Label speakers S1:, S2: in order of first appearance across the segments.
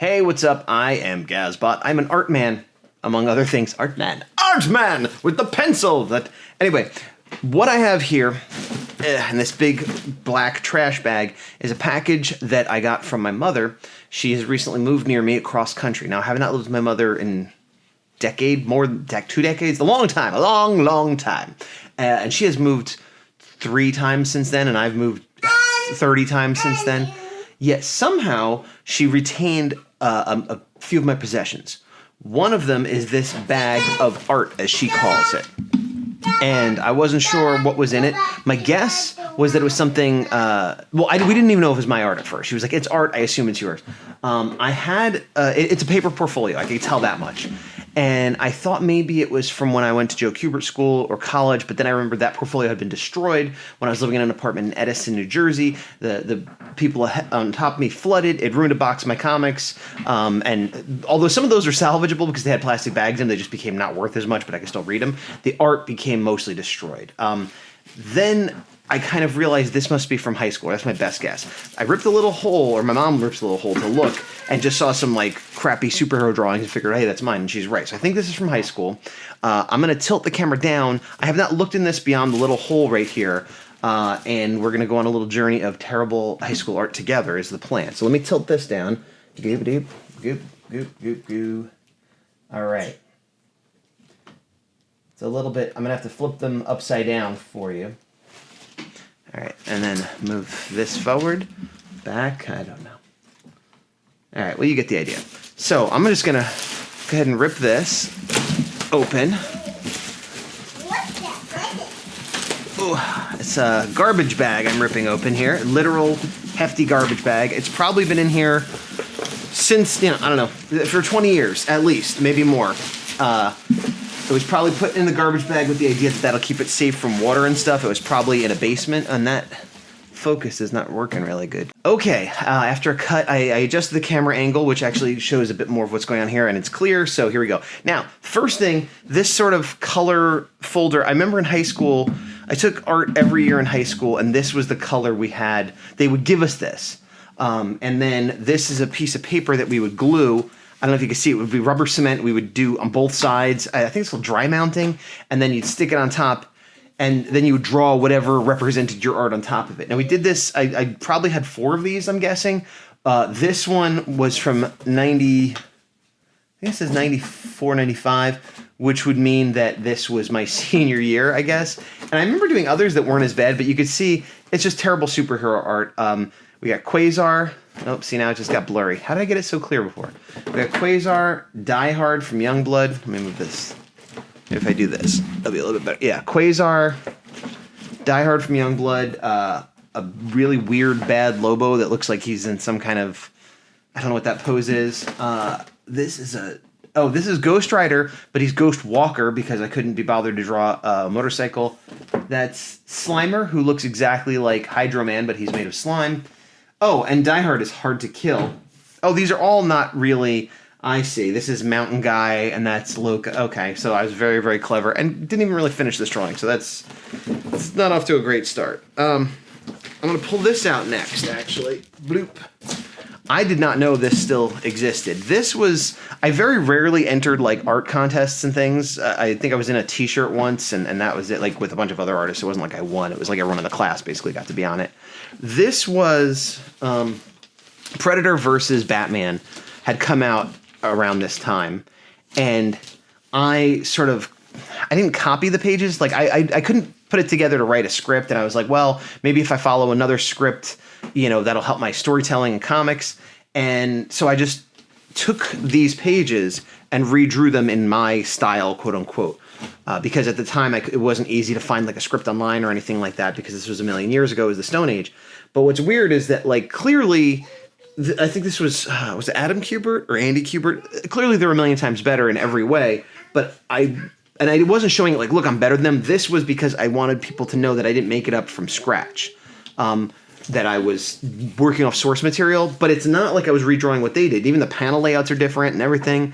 S1: Hey, what's up? I am Gazbot. I'm an art man, among other things. Art man with the pencil. Anyway, what I have here in this big black trash bag is a package that I got from my mother. She has recently moved near me across country. Now, I have not lived with my mother in more than 2 decades, a long time. And she has moved 3 times since then, and I've moved 30 times since then. Yet somehow she retained a few of my possessions. One of them is this bag of art, as she calls it. And I wasn't sure what was in it. My guess was that it was something, we didn't even know if it was my art at first. She was like, it's art, I assume it's yours. It's a paper portfolio, I can tell that much. And I thought maybe it was from when I went to Joe Kubert School or college, but then I remembered that portfolio had been destroyed when I was living in an apartment in Edison, New Jersey. The people on top of me flooded. It ruined a box of my comics. And although some of those are salvageable because they had plastic bags in them, they just became not worth as much, but I could still read them. The art became mostly destroyed. Then I kind of realized this must be from high school. That's my best guess. I ripped a little hole, or my mom ripped a little hole to look, and just saw some like crappy superhero drawings and figured, hey, that's mine, and she's right. So I think this is from high school. I'm going to tilt the camera down. I have not looked in this beyond the little hole right here, and we're going to go on a little journey of terrible high school art together is the plan. So let me tilt this down. Goop, goop, goop, goop, goop. All right. It's a little bit, I'm going to have to flip them upside down for you. All right, and then move this forward, back, I don't know. All right, well, you get the idea. So I'm just gonna go ahead and rip this open. Ooh, it's a garbage bag I'm ripping open here, literal hefty garbage bag. It's probably been in here since, I don't know, for 20 years at least, maybe more. It was probably put in the garbage bag with the idea that that'll keep it safe from water and stuff. It was probably in a basement, and that focus is not working really good. Okay, after a cut, I adjusted the camera angle, which actually shows a bit more of what's going on here, and it's clear, so here we go. Now, first thing, this sort of color folder, I remember in high school, I took art every year in high school, and this was the color we had. They would give us this, and then this is a piece of paper that we would glue. I don't know if you can see, it would be rubber cement we would do on both sides. I think it's called dry mounting. And then you'd stick it on top, and then you would draw whatever represented your art on top of it. Now, we did this, I probably had 4 of these, I'm guessing. This one was from 90, I think it says 94, 95, which would mean that this was my senior year, I guess. And I remember doing others that weren't as bad, but you could see it's just terrible superhero art. We got Quasar. Nope, see, now it just got blurry. How did I get it so clear before? We got Quasar, Die Hard from Youngblood. Let me move this. Maybe if I do this, that'll be a little bit better. Yeah, Quasar, Die Hard from Youngblood, a really weird, bad Lobo that looks like he's in some kind of, I don't know what that pose is. This is Ghost Rider, but he's Ghost Walker because I couldn't be bothered to draw a motorcycle. That's Slimer, who looks exactly like Hydro Man, but he's made of slime. Oh, and Die Hard is Hard to Kill. Oh, these are all not really, I see. This is Mountain Guy, and that's Loka. Okay, so I was very, very clever, and didn't even really finish this drawing, so it's not off to a great start. I'm going to pull this out next, actually. Bloop. I did not know this still existed. This was, I very rarely entered like art contests and things. I think I was in a t-shirt once and that was it, like with a bunch of other artists. It wasn't like I won. It was like everyone in the class basically got to be on it. This was Predator versus Batman had come out around this time. And I didn't copy the pages. Like I couldn't put it together to write a script. And I was like, well, maybe if I follow another script, that'll help my storytelling and comics. And so I just took these pages and redrew them in my style, quote unquote, because at the time it wasn't easy to find like a script online or anything like that because this was a million years ago, it was the Stone Age. But what's weird is that like clearly, I think this was it Adam Kubert or Andy Kubert? Clearly they're a million times better in every way, but I wasn't showing it like, look, I'm better than them. This was because I wanted people to know that I didn't make it up from scratch. That I was working off source material, but it's not like I was redrawing what they did. Even the panel layouts are different and everything.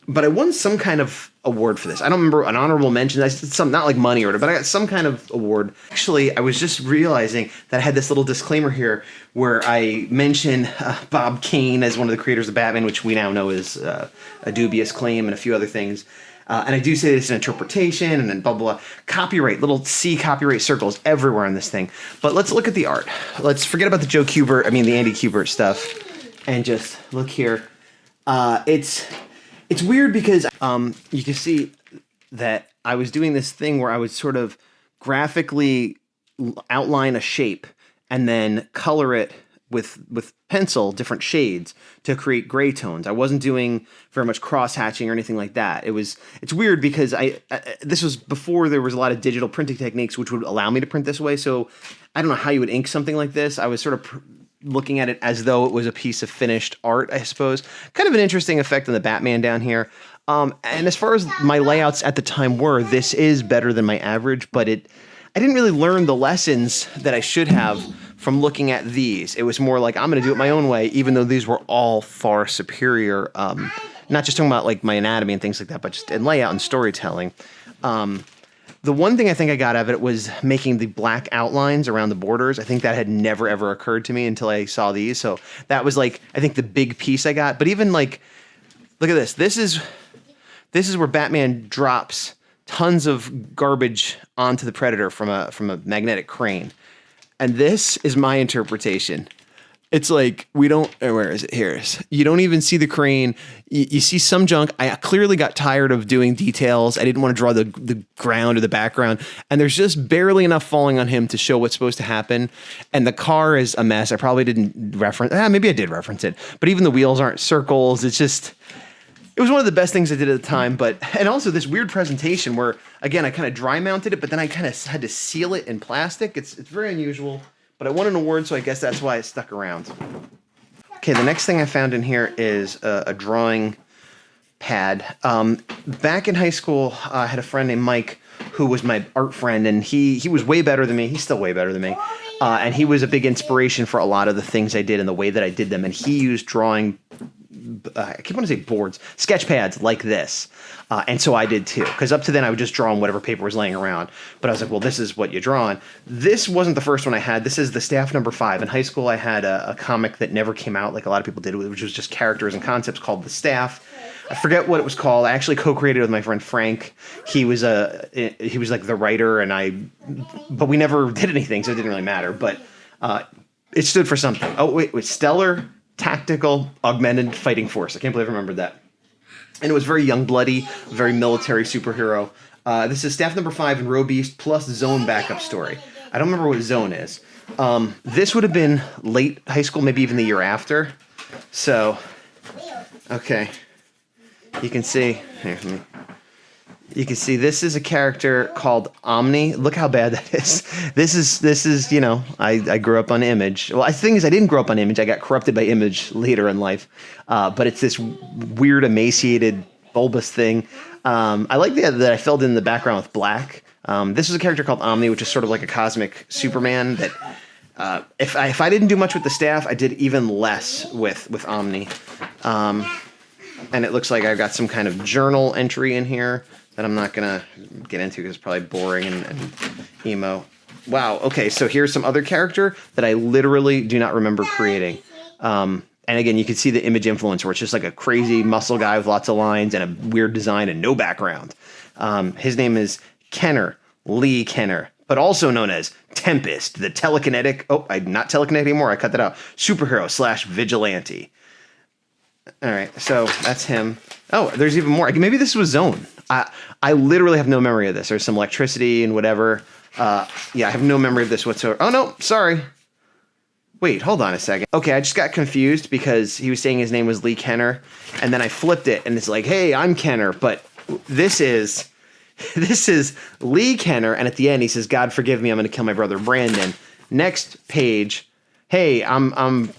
S1: but I won some kind of award for this. I don't remember, an honorable mention. I said some, not like money or whatever, but I got some kind of award. Actually, I was just realizing that I had this little disclaimer here where I mention Bob Kane as one of the creators of Batman, which we now know is a dubious claim, and a few other things. And I do say it's an interpretation and then blah, blah, blah. Copyright, little C copyright circles everywhere on this thing. But let's look at the art. Let's forget about the the Andy Kubert stuff, and just look here. It's weird because you can see that I was doing this thing where I would sort of graphically outline a shape and then color it with pencil, different shades, to create gray tones. I wasn't doing very much cross hatching or anything like that. It's weird because this was before there was a lot of digital printing techniques which would allow me to print this way. So I don't know how you would ink something like this. I was sort of looking at it as though it was a piece of finished art, I suppose. Kind of an interesting effect on the Batman down here. And as far as my layouts at the time were, this is better than my average, but I didn't really learn the lessons that I should have from looking at these. It was more like, I'm going to do it my own way, even though these were all far superior. Not just talking about like my anatomy and things like that, but just in layout and storytelling. The one thing I think I got out of it was making the black outlines around the borders. I think that had never, ever occurred to me until I saw these. So that was like, I think the big piece I got. But even like, look at this. This is where Batman drops tons of garbage onto the Predator from a magnetic crane. And this is my interpretation. It's like, where is it? Here it is. You don't even see the crane. You see some junk. I clearly got tired of doing details. I didn't want to draw the ground or the background. And there's just barely enough falling on him to show what's supposed to happen. And the car is a mess. I probably didn't reference, maybe I did reference it. But even the wheels aren't circles. It was one of the best things I did at the time. And also this weird presentation where, again, I kind of dry mounted it, but then I kind of had to seal it in plastic. It's very unusual. But I won an award, so I guess that's why it stuck around. Okay, the next thing I found in here is a drawing pad. Back in high school, I had a friend named Mike who was my art friend, and he was way better than me. He's still way better than me. And he was a big inspiration for a lot of the things I did and the way that I did them. And he used drawing, I keep wanting to say boards, sketch pads like this. And so I did too, because up to then I would just draw on whatever paper was laying around. But I was like, well, this is what you draw on. This wasn't the first one I had. This is the Staff number 5. In high school, I had a comic that never came out like a lot of people did, which was just characters and concepts called The Staff. I forget what it was called. I actually co-created it with my friend Frank. He was like the writer, but we never did anything, so it didn't really matter. But it stood for something. Oh, wait, Stellar Tactical Augmented Fighting Force. I can't believe I remembered that. And it was very young, bloody, very military superhero. This is Staff number 5 in Row Beast plus Zone backup story. I don't remember what Zone is. This would have been late high school, maybe even the year after. So, okay. You can see, this is a character called Omni. Look how bad that is. This is I grew up on Image. Well, the thing is, I didn't grow up on Image. I got corrupted by Image later in life. But it's this weird, emaciated, bulbous thing. I like that I filled in the background with black. This is a character called Omni, which is sort of like a cosmic Superman. That if I didn't do much with the Staff, I did even less with Omni. And it looks like I've got some kind of journal entry in here that I'm not going to get into because it's probably boring and emo. Wow, okay, so here's some other character that I literally do not remember creating. And again, you can see the Image influence where it's just like a crazy muscle guy with lots of lines and a weird design and no background. His name is Lee Kenner, but also known as Tempest, the telekinetic, I'm not telekinetic anymore, I cut that out, superhero / vigilante. All right, so that's him. Oh, there's even more. Maybe this was Zone. I literally have no memory of this. There's some electricity and whatever. I have no memory of this whatsoever. Oh, no, sorry. Wait, hold on a second. Okay, I just got confused because he was saying his name was Lee Kenner, and then I flipped it, and it's like, hey, I'm Kenner, but this is Lee Kenner, and at the end he says, God forgive me, I'm going to kill my brother Brandon. Next page, hey, I'm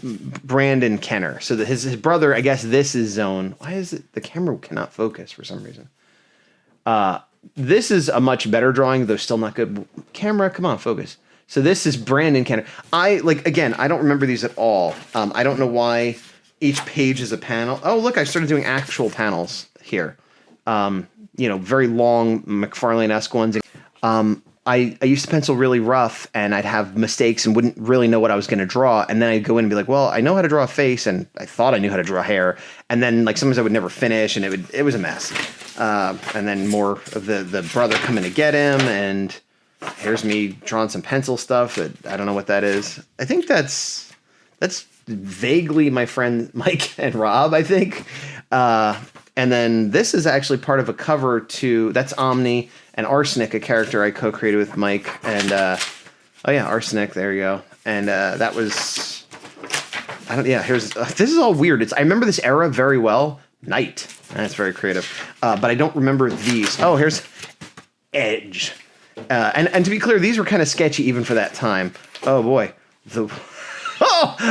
S1: Brandon Kenner. So his brother, I guess this is Zone. Why is it the camera cannot focus for some reason? This is a much better drawing, though still not good. Camera, come on, focus. So this is Brandon Kenner. I don't remember these at all. I don't know why each page is a panel. Oh, look, I started doing actual panels here. Very long McFarlane-esque ones. I used to pencil really rough, and I'd have mistakes and wouldn't really know what I was going to draw. And then I'd go in and be like, well, I know how to draw a face, and I thought I knew how to draw hair. And then like sometimes I would never finish, and it was a mess. And then more of the brother coming to get him, and here's me drawing some pencil stuff that I don't know what that is. I think that's vaguely my friend Mike and Rob, I think. And then this is actually part of a cover to, that's Omni and Arsenic, a character I co-created with Mike. And, Arsenic, there you go. And that was, this is all weird. I remember this era very well. Night. That's very creative. But I don't remember these. Oh, here's Edge. And to be clear, these were kind of sketchy even for that time. Oh, boy.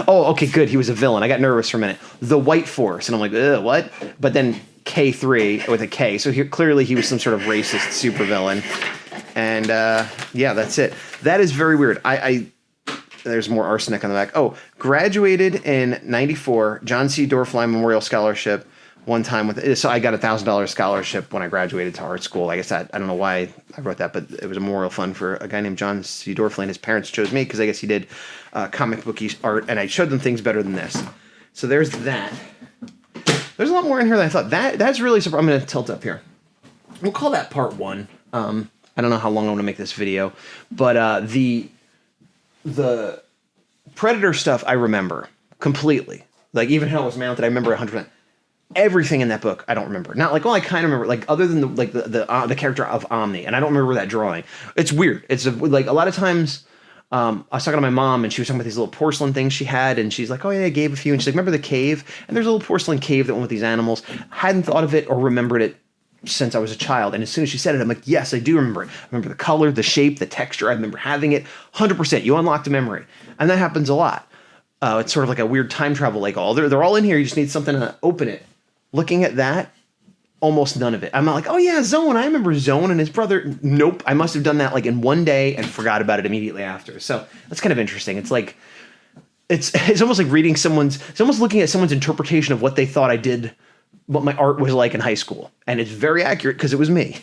S1: Okay, good. He was a villain. I got nervous for a minute. The White Force. And I'm like, ugh, what? But then K3 with a K. So clearly he was some sort of racist supervillain. And that's it. That is very weird. There's more Arsenic on the back. Oh, graduated in 94, John C. Dorfline Memorial Scholarship one time so I got a $1,000 scholarship when I graduated to art school. I guess I don't know why I wrote that, but it was a memorial fund for a guy named John C. Dorfline. His parents chose me because I guess he did comic booky art, and I showed them things better than this. So there's that. There's a lot more in here than I thought. That's really surprising. I'm going to tilt up here. We'll call that part one. I don't know how long I want to make this video, but the Predator stuff I remember completely. Like even how it was mounted, I remember 100%. Everything in that book, I don't remember. Not like, I kind of remember, like other than the character of Omni, and I don't remember that drawing. It's weird. It's like a lot of times. I was talking to my mom, and she was talking about these little porcelain things she had, and she's like, "Oh yeah, I gave a few." And she's like, "Remember the cave?" And there's a little porcelain cave that went with these animals. Hadn't thought of it or remembered it since I was a child, and as soon as she said it, I'm like, "Yes, I do remember it. I remember the color, the shape, the texture. I remember having it. 100%. You unlocked a memory, and that happens a lot. It's sort of like a weird time travel. Like they're all in here. You just need something to open it. Looking at that, almost none of it. I'm not like, oh yeah, Zone. I remember Zone and his brother. Nope. I must have done that like in one day and forgot about it immediately after. So that's kind of interesting. It's like, it's almost like it's almost looking at someone's interpretation of what they thought I did, what my art was like in high school. And it's very accurate because it was me.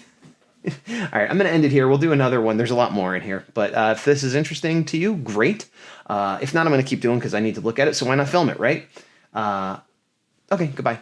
S1: All right, I'm going to end it here. We'll do another one. There's a lot more in here. But if this is interesting to you, great. If not, I'm going to keep doing because I need to look at it. So why not film it, right? Okay, goodbye.